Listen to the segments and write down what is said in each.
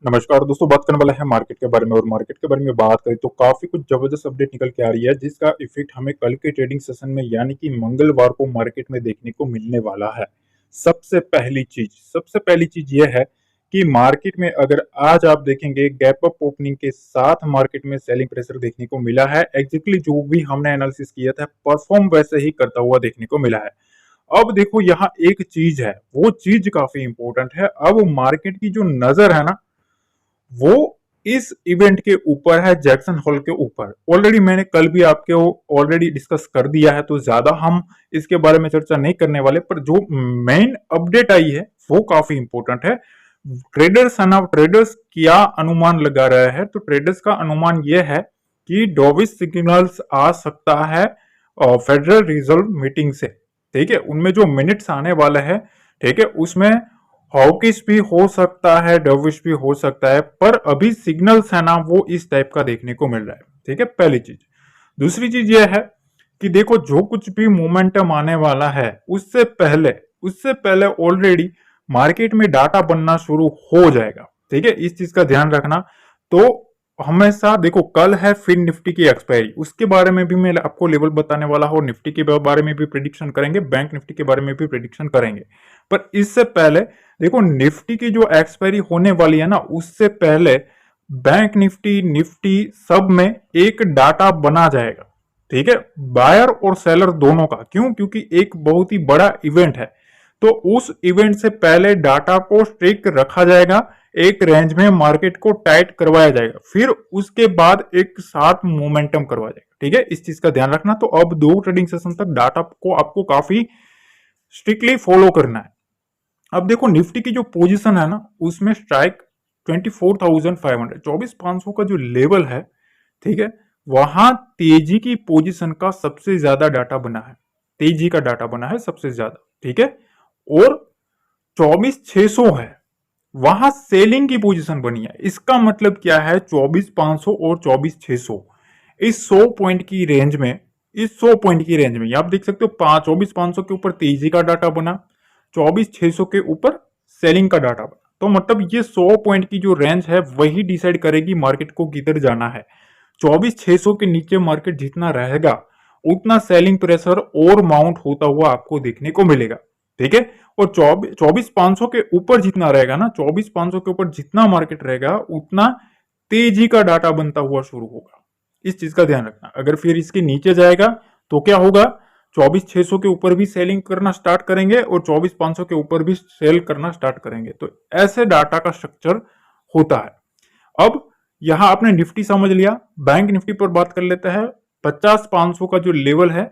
नमस्कार दोस्तों, बात करने वाला है मार्केट के बारे में। और मार्केट के बारे में बात करें तो काफी कुछ जबरदस्त अपडेट निकल के आ रही है, जिसका इफेक्ट हमें कल के ट्रेडिंग सेशन में यानी कि मंगलवार को मार्केट में देखने को मिलने वाला है। सबसे पहली चीज यह है कि मार्केट में अगर आज आप देखेंगे गैप अप ओपनिंग के साथ मार्केट में सेलिंग प्रेशर देखने को मिला है। एग्जैक्टली जो भी हमने एनालिसिस किया था परफॉर्म वैसे ही करता हुआ देखने को मिला है। अब देखो यहाँ एक चीज है, वो चीज काफी इंपॉर्टेंट है। अब मार्केट की जो नजर है ना, वो इस इवेंट के ऊपर है, जैक्सन होल के ऊपर। ऑलरेडी मैंने कल भी आपके ऑलरेडी डिस्कस कर दिया है, तो ज्यादा हम इसके बारे में चर्चा नहीं करने वाले। पर जो मेन अपडेट आई है वो काफी इंपॉर्टेंट है। ट्रेडर्स है ना, ट्रेडर्स क्या अनुमान लगा रहे हैं, तो ट्रेडर्स का अनुमान यह है कि डोविश सिग्नल्स आ सकता है फेडरल रिजर्व मीटिंग से। ठीक है, उनमें जो मिनट्स आने वाले हैं, ठीक है, उसमें हॉकिश भी हो सकता है, डविश भी हो सकता है, पर अभी सिग्नल्स है ना वो इस टाइप का देखने को मिल रहा है। ठीक है, पहली चीज। दूसरी चीज यह है कि देखो जो कुछ भी मोमेंटम आने वाला है उससे पहले ऑलरेडी मार्केट में डाटा बनना शुरू हो जाएगा। ठीक है, इस चीज का ध्यान रखना। तो हमेशा देखो, कल है फिर निफ्टी की एक्सपायरी, उसके बारे में भी मैं आपको लेवल बताने वाला हूँ। निफ्टी के बारे में भी प्रिडिक्शन करेंगे, बैंक निफ्टी के बारे में भी प्रिडिक्शन करेंगे। पर इससे पहले देखो, निफ्टी की जो एक्सपायरी होने वाली है ना, उससे पहले बैंक निफ्टी निफ्टी सब में एक डाटा बना जाएगा। ठीक है, बायर और सेलर दोनों का। क्यों? क्योंकि एक बहुत ही बड़ा इवेंट है, तो उस इवेंट से पहले डाटा को स्ट्रिक रखा जाएगा, एक रेंज में मार्केट को टाइट करवाया जाएगा, फिर उसके बाद एक साथ मोमेंटम करवाया जाएगा। ठीक है, इस चीज का ध्यान रखना। तो अब 2 ट्रेडिंग सेशन तक डाटा को आपको काफी स्ट्रिक्टली फॉलो करना है। अब देखो निफ्टी की जो पोजीशन है ना, उसमें स्ट्राइक 24,500, 24,500 का जो लेवल है, ठीक है, वहां तेजी की पोजीशन का सबसे ज्यादा डाटा बना है, तेजी का डाटा बना है सबसे ज्यादा। ठीक है, और 24,600 है, वहां सेलिंग की पोजीशन बनी है। इसका मतलब क्या है, 24,500 और 24,600, इस 100 पॉइंट की रेंज में, इस 100 पॉइंट की रेंज में आप देख सकते हो 24,500 के ऊपर तेजी का डाटा बना, 24,600 के ऊपर सेलिंग का डाटा बना। तो मतलब ये 100 पॉइंट की जो रेंज है वही डिसाइड करेगी मार्केट को किधर जाना है। 24,600 के नीचे मार्केट जितना रहेगा, उतना सेलिंग प्रेशर और माउंट होता हुआ आपको देखने को मिलेगा। ठीक है, और 24,500 के ऊपर जितना रहेगा ना, 24,500 के ऊपर जितना मार्केट रहेगा, उतना तेजी का डाटा बनता हुआ शुरू होगा। इस चीज का ध्यान रखना। अगर फिर इसके नीचे जाएगा तो क्या होगा, 24,600 के ऊपर भी सेलिंग करना स्टार्ट करेंगे और 24,500 के ऊपर भी सेल करना स्टार्ट करेंगे। तो ऐसे डाटा का स्ट्रक्चर होता है। अब यहां आपने निफ्टी समझ लिया, बैंक निफ्टी पर बात कर लेते हैं। 50,500 का जो लेवल है,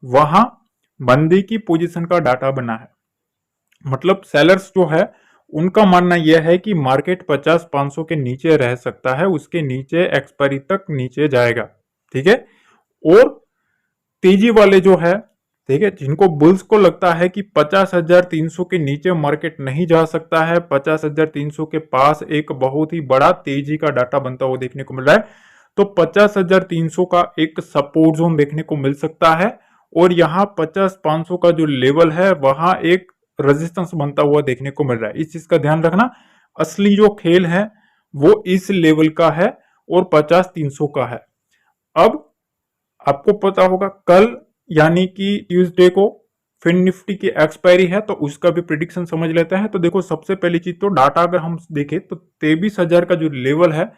वहां मंदी की पोजीशन का डाटा बना है। मतलब सेलर्स जो है, उनका मानना यह है कि मार्केट 50,500 के नीचे रह सकता है, उसके नीचे एक्सपायरी तक नीचे जाएगा। ठीक है, और तेजी वाले जो है, ठीक है, जिनको बुल्स को लगता है कि 50,300 के नीचे मार्केट नहीं जा सकता है, 50,300 के पास एक बहुत ही बड़ा तेजी का डाटा बनता हुआ देखने को मिल रहा है, तो 50,300 का एक सपोर्ट जोन देखने को मिल सकता है। और यहाँ 50,500 का जो लेवल है, वहां एक रेजिस्टेंस बनता हुआ देखने को मिल रहा है। इस चीज का ध्यान रखना। असली जो खेल है वो इस लेवल का है और 50,300 का है। अब आपको पता होगा कल यानी कि ट्यूसडे को फिन निफ्टी की एक्सपायरी है, तो उसका भी प्रिडिक्शन समझ लेते हैं। तो देखो, सबसे पहली चीज तो डाटा अगर हम देखें तो 23,000 का जो लेवल है,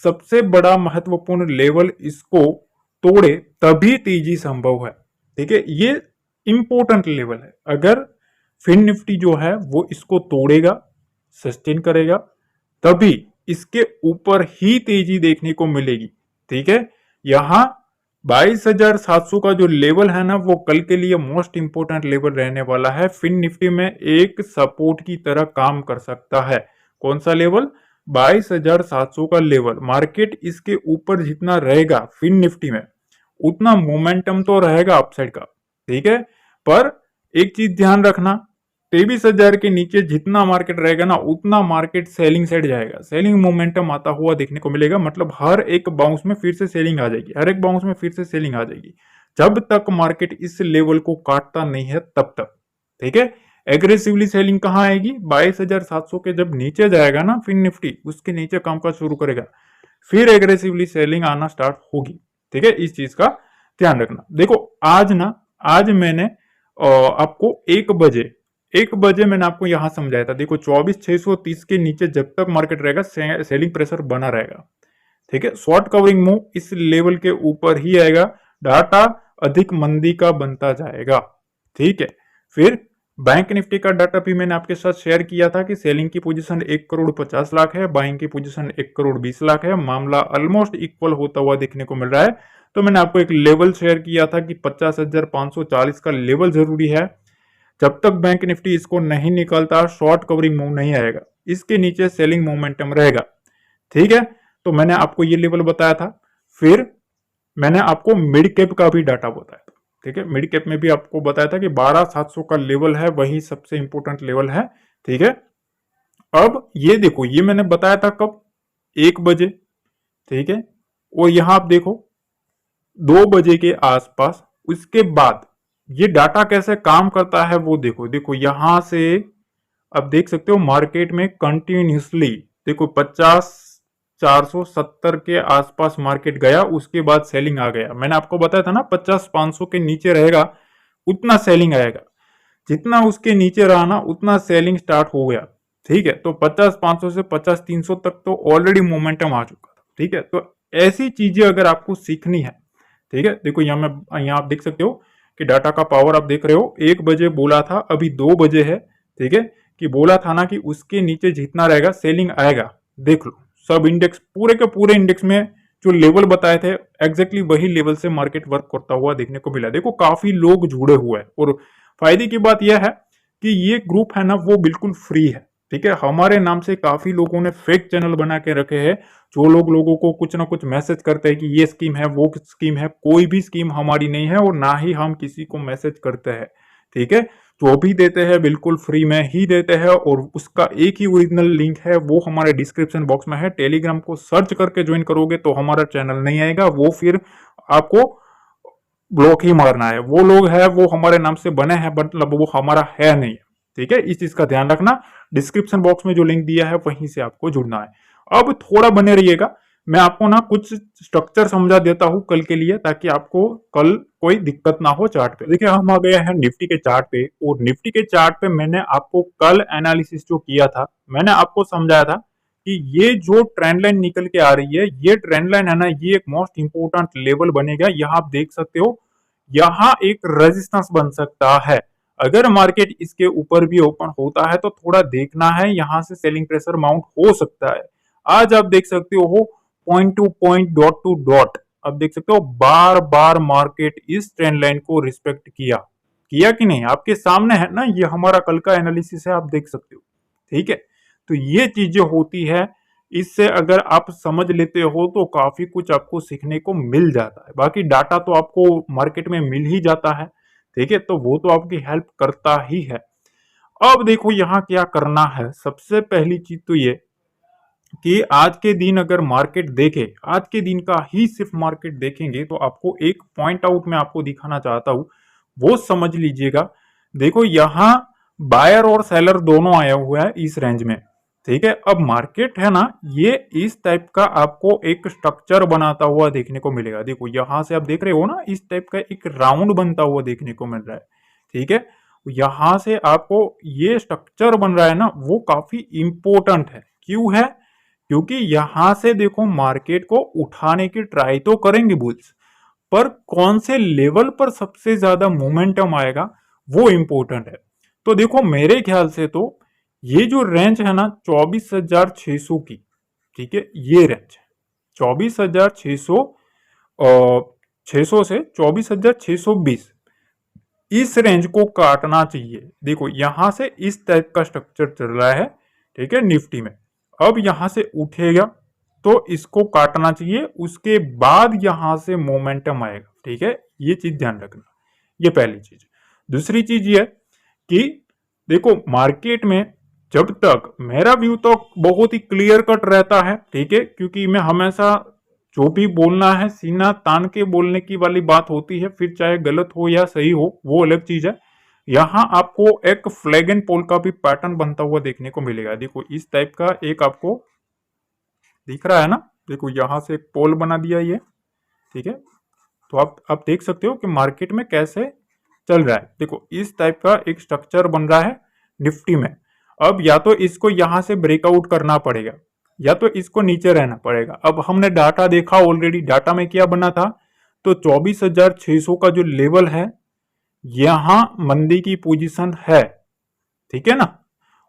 सबसे बड़ा महत्वपूर्ण लेवल, इसको तोड़े तभी तेजी संभव है। ठीक है, ये इंपॉर्टेंट लेवल है। अगर फिन निफ्टी जो है वो इसको तोड़ेगा, सस्टेन करेगा, तभी इसके ऊपर ही तेजी देखने को मिलेगी। ठीक है, यहां 22,700 का जो लेवल है ना, वो कल के लिए मोस्ट इंपोर्टेंट लेवल रहने वाला है। फिन निफ्टी में एक सपोर्ट की तरह काम कर सकता है। कौन सा लेवल? 22,700 का लेवल। मार्केट इसके ऊपर जितना रहेगा फिन निफ्टी में, उतना मोमेंटम तो रहेगा अपसाइड का। ठीक है, पर एक चीज ध्यान रखना, 23,000 के नीचे जितना मार्केट रहेगा ना, उतना मार्केट सेलिंग साइड जाएगा, सेलिंग मोमेंटम आता हुआ देखने को मिलेगा। मतलब हर एक बाउंस में फिर से सेलिंग आ जाएगी, हर एक बाउंस में फिर से सेलिंग आ जाएगी, जब तक मार्केट इस लेवल को काटता नहीं है तब तक। ठीक है, एग्रेसिवली सेलिंग कहाँ आएगी? 22,700 के जब नीचे जाएगा ना फिर निफ्टी, उसके नीचे कामकाज शुरू करेगा, फिर एग्रेसिवली सेलिंग आना स्टार्ट होगी। ठीक है, इस चीज का ध्यान रखना। देखो आज मैंने आपको 1 बजे मैंने आपको यहां समझाया था। देखो 24,630 के नीचे जब तक मार्केट रहेगा सेलिंग प्रेशर बना रहेगा। ठीक है, शॉर्ट कवरिंग मूव इस लेवल के ऊपर ही आएगा, डाटा अधिक मंदी का बनता जाएगा। ठीक है, फिर बैंक निफ्टी का डाटा भी मैंने आपके साथ शेयर किया था कि सेलिंग की पोजीशन 1,50,00,000 है, बाइंग की पोजीशन 1,20,00,000 है। मामला ऑलमोस्ट इक्वल होता हुआ देखने को मिल रहा है। तो मैंने आपको एक लेवल शेयर किया था कि 50,540 का लेवल जरूरी है। जब तक बैंक निफ्टी इसको नहीं निकलता शॉर्ट कवरिंग मूव नहीं आएगा, इसके नीचे सेलिंग मोमेंटम रहेगा। ठीक है, तो मैंने आपको ये लेवल बताया था। फिर मैंने आपको मिड कैप का भी डाटा बताया था। ठीक है, मिड कैप में भी आपको बताया था कि 12,700 का लेवल है, वही सबसे इंपोर्टेंट लेवल है। ठीक है, अब ये देखो, ये मैंने बताया था कब? 1 बजे। ठीक है, और यहां आप देखो 2 बजे के आसपास। उसके बाद ये डाटा कैसे काम करता है वो देखो। देखो यहां से अब देख सकते हो मार्केट में कंटिन्यूसली देखो 50,470 के आसपास मार्केट गया, उसके बाद सेलिंग आ गया। मैंने आपको बताया था ना 50,500 के नीचे रहेगा उतना सेलिंग आएगा, जितना उसके नीचे रहा ना उतना सेलिंग स्टार्ट हो गया। ठीक है, तो 50,500 से 50,300 तक तो ऑलरेडी मोमेंटम आ चुका था। ठीक है, तो ऐसी चीजें अगर आपको सीखनी है, ठीक है, देखो यहाँ आप देख सकते हो कि डाटा का पावर आप देख रहे हो। 1 बजे बोला था, अभी 2 बजे है। ठीक है, कि बोला था ना कि उसके नीचे जितना रहेगा सेलिंग आएगा। देख लो सब इंडेक्स, पूरे के पूरे इंडेक्स में जो लेवल बताए थे एग्जैक्टली वही लेवल से मार्केट वर्क करता हुआ देखने को मिला। देखो काफी लोग जुड़े हुए हैं, और फायदे की बात यह है कि ये ग्रुप है ना वो बिल्कुल फ्री है। ठीक है, हमारे नाम से काफी लोगों ने फेक चैनल बना के रखे हैं, जो लोगों को कुछ ना कुछ मैसेज करते हैं कि ये स्कीम है वो स्कीम है। कोई भी स्कीम हमारी नहीं है, और ना ही हम किसी को मैसेज करते हैं। ठीक है, जो भी देते हैं बिल्कुल फ्री में ही देते हैं, और उसका एक ही ओरिजिनल लिंक है, वो हमारे डिस्क्रिप्शन बॉक्स में है। टेलीग्राम को सर्च करके ज्वाइन करोगे तो हमारा चैनल नहीं आएगा, वो फिर आपको ब्लॉक ही मारना है। वो लोग है वो हमारे नाम से बने हैं, मतलब वो हमारा है नहीं। ठीक है, इस चीज का ध्यान रखना। डिस्क्रिप्शन बॉक्स में जो लिंक दिया है वहीं से आपको जुड़ना है। अब थोड़ा बने रहिएगा, मैं आपको ना कुछ स्ट्रक्चर समझा देता हूं कल के लिए, ताकि आपको कल कोई दिक्कत ना हो चार्ट पे। देखिए हम आ गए हैं निफ्टी के चार्ट पे, और निफ्टी के चार्ट पे मैंने आपको कल एनालिसिस जो किया था, मैंने आपको समझाया था कि ये जो ट्रेंड लाइन निकल के आ रही है, ये ट्रेंड लाइन है ना, ये एक मोस्ट इंपोर्टेंट लेवल बनेगा। यहाँ आप देख सकते हो, यहाँ एक रेजिस्टेंस बन सकता है। अगर मार्केट इसके ऊपर भी ओपन होता है तो थोड़ा देखना है, यहां से सेलिंग प्रेशर माउंट हो सकता है। आज आप देख सकते हो point two point, dot to dot, अब देख सकते हो बार बार मार्केट इस ट्रेंड लाइन को रिस्पेक्ट किया कि नहीं? आपके सामने है ना, ये हमारा कल का एनालिसिस है, आप देख सकते हो। ठीक है, तो ये चीजें होती है, इससे अगर आप समझ लेते हो तो काफी कुछ आपको सीखने को मिल जाता है। बाकी डाटा तो आपको मार्केट में मिल ही जाता है। ठीक है, तो वो तो आपकी हेल्प करता ही है। अब देखो यहाँ क्या करना है। सबसे पहली चीज तो ये कि आज के दिन अगर मार्केट देखे, आज के दिन का ही सिर्फ मार्केट देखेंगे, तो आपको एक पॉइंट आउट मैं आपको दिखाना चाहता हूं, वो समझ लीजिएगा। देखो यहां बायर और सेलर दोनों आया हुआ है इस रेंज में। ठीक है, अब मार्केट है ना, ये इस टाइप का आपको एक स्ट्रक्चर बनाता हुआ देखने को मिलेगा। देखो यहां से आप देख रहे हो ना, इस टाइप का एक राउंड बनता हुआ देखने को मिल रहा है। ठीक है, यहां से आपको ये स्ट्रक्चर बन रहा है ना, वो काफी इंपॉर्टेंट है। क्यों है? क्योंकि यहां से देखो मार्केट को उठाने की ट्राई तो करेंगे बुल्स, पर कौन से लेवल पर सबसे ज्यादा मोमेंटम आएगा वो इंपॉर्टेंट है। तो देखो मेरे ख्याल से तो ये जो रेंज है ना 24,600 की, ठीक है, ये रेंज 24,600, 600 से 24,620, इस रेंज को काटना चाहिए। देखो यहां से इस टाइप का स्ट्रक्चर चल रहा है, ठीक है, निफ्टी में। अब यहां से उठेगा तो इसको काटना चाहिए, उसके बाद यहां से मोमेंटम आएगा। ठीक है, ये चीज ध्यान रखना, ये पहली चीज। दूसरी चीज ये कि देखो मार्केट में जब तक, मेरा व्यू तो बहुत ही क्लियर कट रहता है। ठीक है, क्योंकि मैं हमेशा जो भी बोलना है सीना तान के बोलने की वाली बात होती है, फिर चाहे गलत हो या सही हो वो अलग चीज है। यहाँ आपको एक फ्लैग एंड पोल का भी पैटर्न बनता हुआ देखने को मिलेगा। देखो इस टाइप का एक आपको दिख रहा है ना, देखो यहाँ से एक पोल बना दिया ये, ठीक है। तो आप देख सकते हो कि मार्केट में कैसे चल रहा है। देखो इस टाइप का एक स्ट्रक्चर बन रहा है निफ्टी में। अब या तो इसको यहां से ब्रेकआउट करना पड़ेगा या तो इसको नीचे रहना पड़ेगा। अब हमने डाटा देखा ऑलरेडी, डाटा में क्या बना था, तो 24,600 का जो लेवल है यहां मंदी की पोजीशन है, ठीक है ना।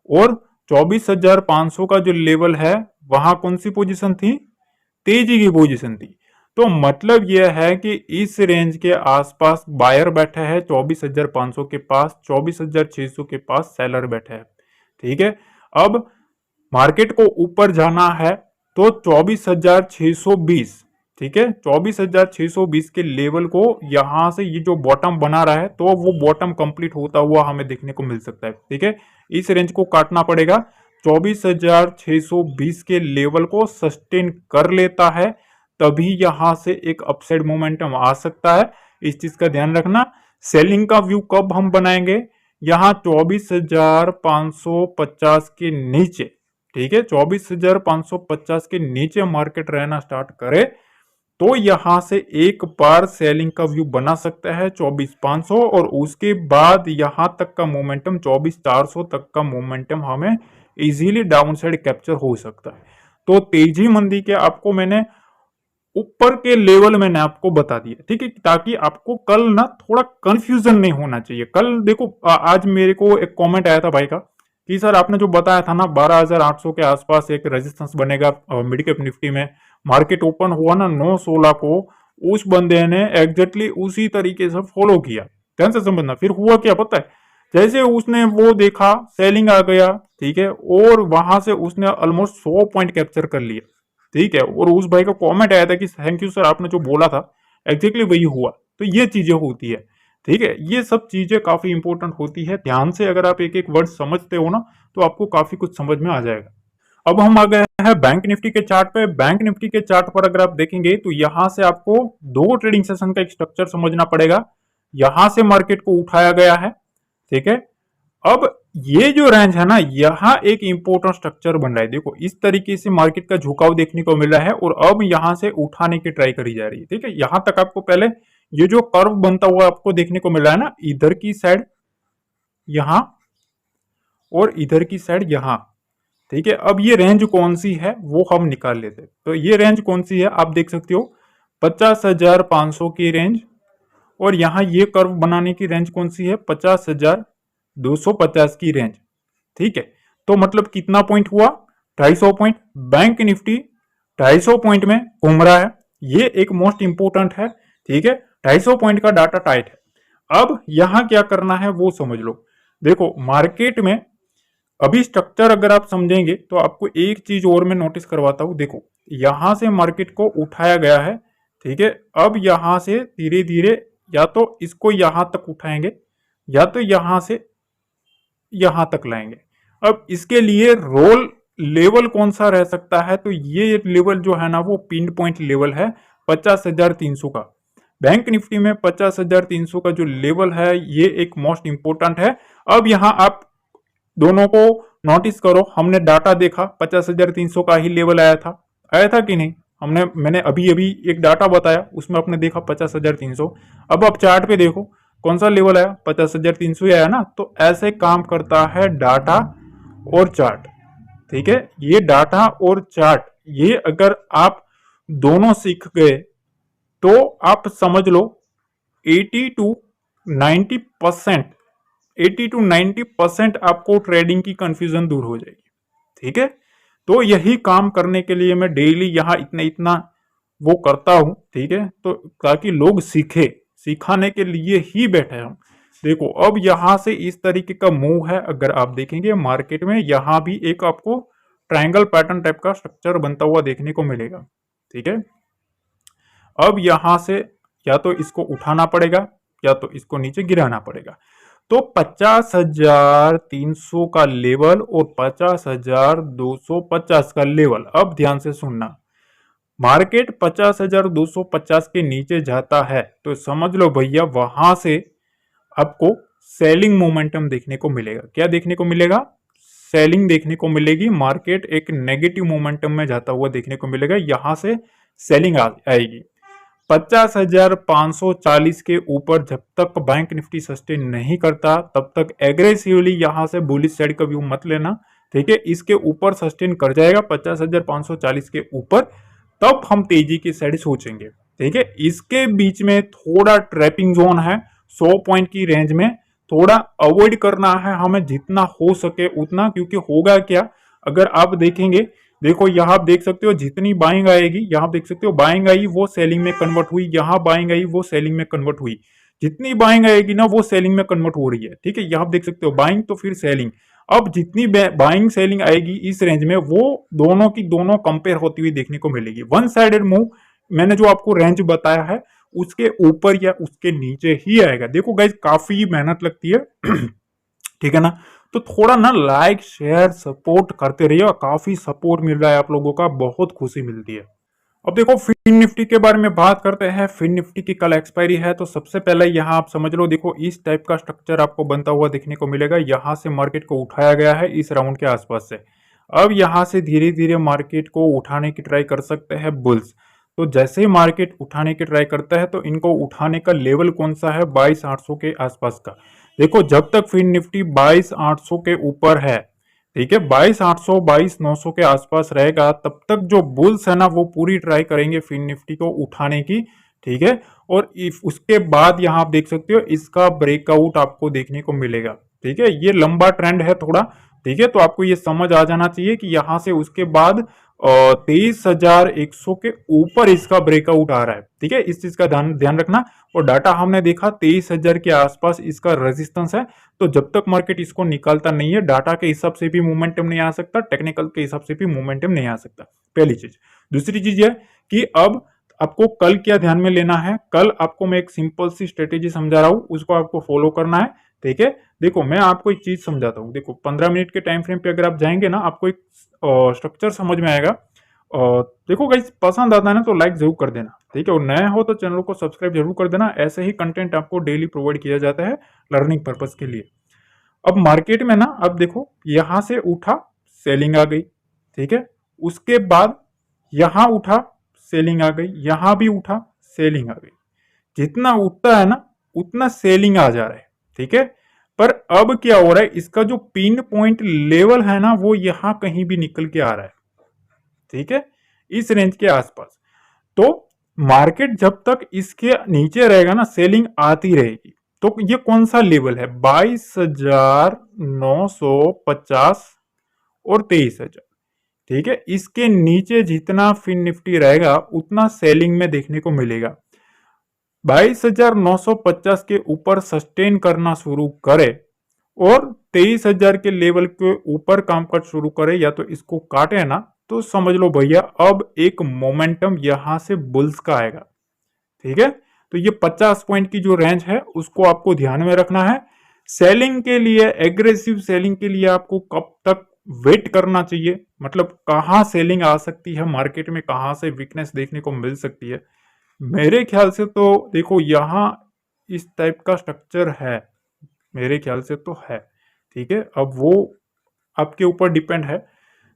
और 24,500 का जो लेवल है वहां कौन सी पोजीशन थी, तेजी की पोजीशन थी। तो मतलब यह है कि इस रेंज के आसपास बायर बैठा है 24,500 के पास, 24,600 के पास सेलर बैठा है, ठीक है। अब मार्केट को ऊपर जाना है तो 24,620, ठीक है, 24,620 के लेवल को यहां से ये जो बॉटम बना रहा है तो वो बॉटम कंप्लीट होता हुआ हमें देखने को मिल सकता है, ठीक है। इस रेंज को काटना पड़ेगा, 24,620 के लेवल को सस्टेन कर लेता है तभी यहां से एक अपसाइड मोमेंटम आ सकता है। इस चीज का ध्यान रखना। सेलिंग का व्यू कब हम बनाएंगे, यहां 24,550 के नीचे, ठीक है, 24,550 के नीचे मार्केट रहना स्टार्ट करे तो यहां से एक बार सेलिंग का व्यू बना सकता है 24,500 और उसके बाद यहां तक का मोमेंटम 24,400 तक का मोमेंटम हमें इजीली डाउन साइड कैप्चर हो सकता है। तो तेजी मंदी के आपको मैंने ऊपर के लेवल मैंने आपको बता दिया, ठीक है, ताकि आपको कल ना थोड़ा कंफ्यूजन नहीं होना चाहिए। कल देखो आज मेरे को एक कमेंट आया था भाई का कि सर आपने जो बताया था ना 12,800 के आसपास एक रेजिस्टेंस बनेगा मिड कैप निफ्टी में, मार्केट ओपन हुआ ना 9/16 को, उस बंदे ने एग्जैक्टली उसी तरीके से फॉलो किया। ध्यान से समझना, फिर हुआ क्या पता है, जैसे उसने वो देखा सेलिंग आ गया, ठीक है, और वहां से उसने ऑलमोस्ट 100 पॉइंट कैप्चर कर लिया, ठीक है। और उस भाई का कमेंट आया था कि थैंक यू सर आपने जो बोला था एग्जैक्टली वही हुआ। तो ये चीजें होती है, ठीक है, ये सब चीजें काफी इंपॉर्टेंट होती है। ध्यान से अगर आप एक एक वर्ड समझते हो ना तो आपको काफी कुछ समझ में आ जाएगा। अब हम आ गए हैं बैंक निफ्टी के चार्ट पे। बैंक निफ्टी के चार्ट पर अगर आप देखेंगे तो यहां से आपको दो ट्रेडिंग सेशन का एक स्ट्रक्चर समझना पड़ेगा। यहां से मार्केट को उठाया गया है, ठीक है। अब ये जो रेंज है ना, यहाँ एक इंपॉर्टेंट स्ट्रक्चर बन रहा है। देखो इस तरीके से मार्केट का झुकाव देखने को मिल रहा है और अब यहां से उठाने की ट्राई करी जा रही है, ठीक है। यहां तक आपको पहले ये जो कर्व बनता हुआ आपको देखने को मिल रहा है ना, इधर की साइड यहां और इधर की साइड यहां, ठीक है। अब ये रेंज कौन सी है वो हम निकाल लेते हैं। तो ये रेंज कौन सी है आप देख सकते हो, 50,500 की रेंज, और यहां ये कर्व बनाने की रेंज कौन सी है, 50,250 की रेंज, ठीक है। तो मतलब कितना पॉइंट हुआ, 250 पॉइंट। बैंक निफ्टी 250 पॉइंट में घूम रहा है, ये एक मोस्ट इंपोर्टेंट है, ठीक है। 250 पॉइंट का डाटा टाइट है। अब यहां क्या करना है वो समझ लो। देखो मार्केट में अभी स्ट्रक्चर अगर आप समझेंगे तो आपको एक चीज और मैं नोटिस करवाता हूं। देखो यहां से मार्केट को उठाया गया है, ठीक है। अब यहां से धीरे धीरे या तो इसको यहां तक उठाएंगे या तो यहां से यहां तक लाएंगे। अब इसके लिए रोल लेवल कौन सा रह सकता है, तो ये लेवल जो है ना वो पिन पॉइंट लेवल है 50,300 का। बैंक निफ्टी में 50,300 का जो लेवल है ये एक मोस्ट इंपोर्टेंट है। अब यहां आप दोनों को नोटिस करो, हमने डाटा देखा 50,300 का ही लेवल आया था कि नहीं, मैंने अभी अभी एक डाटा बताया उसमें आपने देखा 50,300। अब आप चार्ट पे देखो कौन सा लेवल आया, 50,300 आया ना। तो ऐसे काम करता है डाटा और चार्ट, ठीक है। ये डाटा और चार्ट ये अगर आप दोनों सीख गए तो आप समझ लो 80 टू 90%, 80 टू 90% आपको ट्रेडिंग की कंफ्यूजन दूर हो जाएगी, ठीक है। तो यही काम करने के लिए मैं डेली यहाँ इतना इतना वो करता हूं, ठीक है, तो ताकि लोग सीखे, सिखाने के लिए ही बैठे हम। देखो अब यहां से इस तरीके का मूव है, अगर आप देखेंगे मार्केट में यहां भी एक आपको ट्रायंगल पैटर्न टाइप का स्ट्रक्चर बनता हुआ देखने को मिलेगा, ठीक है। अब यहां से या तो इसको उठाना पड़ेगा या तो इसको नीचे गिराना पड़ेगा। तो 50,300 का लेवल और 50,250 का लेवल, अब ध्यान से सुनना, मार्केट 50,250 के नीचे जाता है तो समझ लो भैया वहां से आपको सेलिंग मोमेंटम देखने को मिलेगा। क्या देखने को मिलेगा? सेलिंग देखने को मिलेगी। मार्केट एक नेगेटिव मोमेंटम में जाता हुआ देखने को मिलेगा। यहां से सेलिंग आएगी। 50,540 के ऊपर जब तक बैंक निफ्टी सस्टेन नहीं करता तब तक एग्रेसिवली यहां से बुलिश साइड का व्यू मत लेना। ठीक है, इसके ऊपर सस्टेन कर जाएगा 50,540 के ऊपर, तब हम तेजी की साइड सोचेंगे। ठीक है, इसके बीच में थोड़ा ट्रैपिंग जोन है 100 पॉइंट की रेंज में, थोड़ा अवॉइड करना है हमें जितना हो सके उतना। क्योंकि होगा क्या, अगर आप देखेंगे, देखो यहां आप देख सकते हो जितनी बाइंग आएगी, यहां देख सकते हो बाइंग आई वो सेलिंग में कन्वर्ट हुई, यहां बाइंग आई वो सेलिंग में कन्वर्ट हुई। जितनी बाइंग आएगी ना वो सेलिंग में कन्वर्ट हो रही है। ठीक है, यहां देख सकते हो बाइंग तो फिर सेलिंग। अब जितनी बाइंग सेलिंग आएगी इस रेंज में वो दोनों की दोनों कंपेयर होती हुई देखने को मिलेगी। वन साइडेड मूव मैंने जो आपको रेंज बताया है उसके ऊपर या उसके नीचे ही आएगा। देखो गाइज काफी मेहनत लगती है ठीक है ना, तो थोड़ा ना लाइक शेयर सपोर्ट करते रहिए। काफी सपोर्ट मिल रहा है आप लोगों का, बहुत खुशी मिलती है। अब देखो फिन निफ्टी के बारे में बात करते हैं। फिन निफ्टी की कल एक्सपायरी है, तो सबसे पहले यहाँ आप समझ लो, देखो इस टाइप का स्ट्रक्चर आपको बनता हुआ देखने को मिलेगा। यहाँ से मार्केट को उठाया गया है इस राउंड के आसपास से। अब यहाँ से धीरे धीरे मार्केट को उठाने की ट्राई कर सकते हैं बुल्स। तो जैसे ही मार्केट उठाने की ट्राई करता है तो इनको उठाने का लेवल कौन सा है? 22,800 के आसपास का। देखो जब तक फिन निफ्टी 22,800 के ऊपर है, ठीक है, 22,800 22,900 के आसपास रहेगा, तब तक जो बुल्स है ना वो पूरी ट्राई करेंगे फिन निफ्टी को उठाने की। ठीक है, और उसके बाद यहां आप देख सकते हो इसका ब्रेकआउट आपको देखने को मिलेगा। ठीक है, ये लंबा ट्रेंड है थोड़ा। ठीक है, तो आपको ये समझ आ जाना चाहिए कि यहां से उसके बाद 23,100 के ऊपर इसका ब्रेकआउट आ रहा है। ठीक है, इस चीज का ध्यान रखना। और डाटा हमने देखा 23,000 के आसपास इसका रेजिस्टेंस है। तो जब तक मार्केट इसको निकालता नहीं है, डाटा के हिसाब से भी मोमेंटम नहीं आ सकता, टेक्निकल के हिसाब से भी मोमेंटम नहीं आ सकता, पहली चीज। दूसरी चीज है कि अब आपको कल क्या ध्यान में लेना है। कल आपको मैं एक सिंपल सी स्ट्रेटेजी समझा रहा हूं, उसको आपको फॉलो करना है। ठीक है, देखो मैं आपको एक चीज समझाता हूँ। देखो 15 मिनट के टाइम फ्रेम पे अगर आप जाएंगे ना, आपको एक स्ट्रक्चर समझ में आएगा। देखो गाइस पसंद आता है ना तो लाइक जरूर कर देना। ठीक है, और नया हो तो चैनल को सब्सक्राइब जरूर कर देना। ऐसे ही कंटेंट आपको डेली प्रोवाइड किया जाता है लर्निंग पर्पस के लिए। अब मार्केट में ना, अब देखो यहां से उठा, सेलिंग आ गई। ठीक है, उसके बाद यहां उठा, सेलिंग आ गई, यहां भी उठा, सेलिंग आ गई। जितना उठता है ना उतना सेलिंग आ जा रहा है। ठीक है, पर अब क्या हो रहा है, इसका जो पिन पॉइंट लेवल है ना वो यहां कहीं भी निकल के आ रहा है। ठीक है, इस रेंज के आसपास। तो मार्केट जब तक इसके नीचे रहेगा ना सेलिंग आती रहेगी। तो ये कौन सा लेवल है? 22,950 और 23,000। ठीक है, इसके नीचे जितना फिन निफ्टी रहेगा उतना सेलिंग में देखने को मिलेगा। 22,950 के ऊपर सस्टेन करना शुरू करे और 23,000 के लेवल के ऊपर काम कर शुरू करे या तो इसको काटे ना, तो समझ लो भैया अब एक मोमेंटम यहां से बुल्स का आएगा। ठीक है, तो ये 50 पॉइंट की जो रेंज है उसको आपको ध्यान में रखना है। सेलिंग के लिए, एग्रेसिव सेलिंग के लिए आपको कब तक वेट करना चाहिए, मतलब कहां सेलिंग आ सकती है मार्केट में, कहां से वीकनेस देखने को मिल सकती है। मेरे ख्याल से तो देखो यहां इस टाइप का स्ट्रक्चर है, मेरे ख्याल से तो है। ठीक है, अब वो आपके ऊपर डिपेंड है।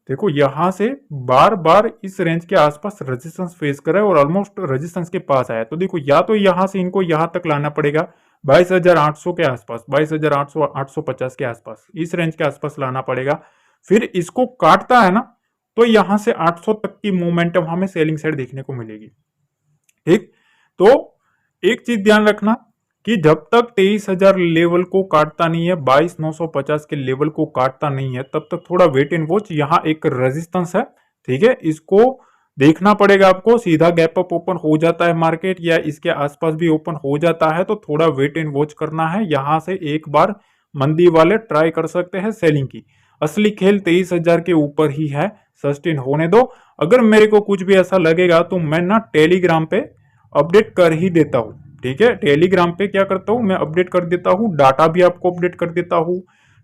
देखो यहां से बार बार इस रेंज के आसपास रेजिस्टेंस फेस कर रहा है और ऑलमोस्ट रेजिस्टेंस के पास आया। तो देखो या तो यहां से इनको यहां तक लाना पड़ेगा 22,800 के आसपास, 22,800 850 के आसपास, इस रेंज के आसपास लाना पड़ेगा। फिर इसको काटता है ना तो यहां से 800 तक की मोमेंटम हमें सेलिंग साइड देखने को मिलेगी। ठीक, तो एक चीज ध्यान रखना कि जब तक 23,000 लेवल को काटता नहीं है, 22,950 के लेवल को काटता नहीं है, तब तक थोड़ा वेट एंड वॉच। यहाँ एक रेजिस्टेंस है। ठीक है, इसको देखना पड़ेगा आपको। सीधा गैप अप ओपन हो जाता है मार्केट या इसके आसपास भी ओपन हो जाता है तो थोड़ा वेट एंड वॉच करना है। यहां से एक बार मंदी वाले ट्राई कर सकते हैं सेलिंग की। असली खेल 23,000 के ऊपर ही है, सस्टेन होने दो। अगर मेरे को कुछ भी ऐसा लगेगा तो मैं ना टेलीग्राम पे अपडेट कर ही देता हूँ। ठीक है, टेलीग्राम पे क्या करता हूँ मैं अपडेट कर देता हूँ, डाटा भी आपको अपडेट कर देता हूँ।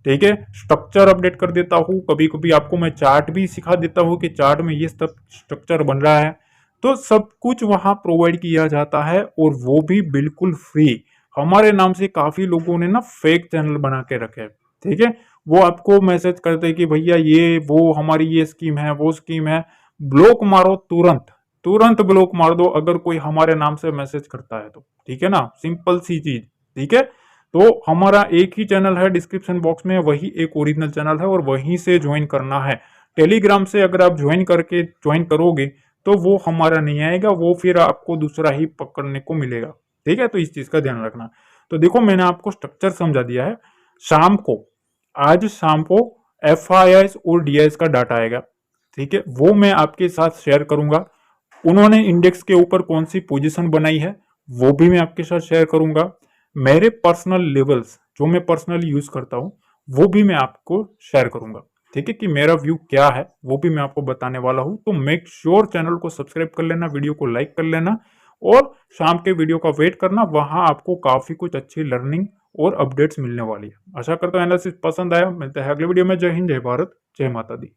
ठीक है, स्ट्रक्चर अपडेट कर देता हूँ, कभी कभी आपको मैं चार्ट भी सिखा देता हूँ कि चार्ट में ये सब स्ट्रक्चर बन रहा है। तो सब कुछ वहां प्रोवाइड किया जाता है और वो भी बिल्कुल फ्री। हमारे नाम से काफी लोगों ने ना फेक चैनल बना के रखे हैं, ठीक है। वो आपको मैसेज करते हैं कि भैया ये वो हमारी ये स्कीम है, वो स्कीम है, ब्लॉक मारो तुरंत, तुरंत ब्लॉक मार दो अगर कोई हमारे नाम से मैसेज करता है तो, ठीक है ना, सिंपल सी चीज, ठीक है। तो हमारा एक ही चैनल है डिस्क्रिप्शन बॉक्स में, वही एक ओरिजिनल चैनल है और वहीं से ज्वाइन करना है। टेलीग्राम से अगर आप ज्वाइन करोगे तो वो हमारा नहीं आएगा, वो फिर आपको दूसरा ही पकड़ने को मिलेगा, ठीक है। तो इस चीज का ध्यान रखना। तो देखो मैंने आपको स्ट्रक्चर समझा दिया है। शाम को, आज शाम को FIS और DIS का डाटा आएगा, ठीक है, वो मैं आपके साथ शेयर करूंगा। उन्होंने इंडेक्स के ऊपर कौन सी पोजीशन बनाई है वो भी मैं आपके साथ शेयर करूंगा। मेरे पर्सनल लेवल्स जो मैं पर्सनली यूज करता हूं वो भी मैं आपको शेयर करूंगा, ठीक है, कि मेरा व्यू क्या है वो भी मैं आपको बताने वाला हूं। तो मेक श्योर चैनल को सब्सक्राइब कर लेना, वीडियो को लाइक कर लेना और शाम के वीडियो का वेट करना, वहां आपको काफी कुछ अच्छी लर्निंग और अपडेट्स मिलने वाली है। आशा करता हूं एनालिसिस पसंद आया। मिलते हैं अगले वीडियो में। जय हिंद, जय भारत, जय माता दी।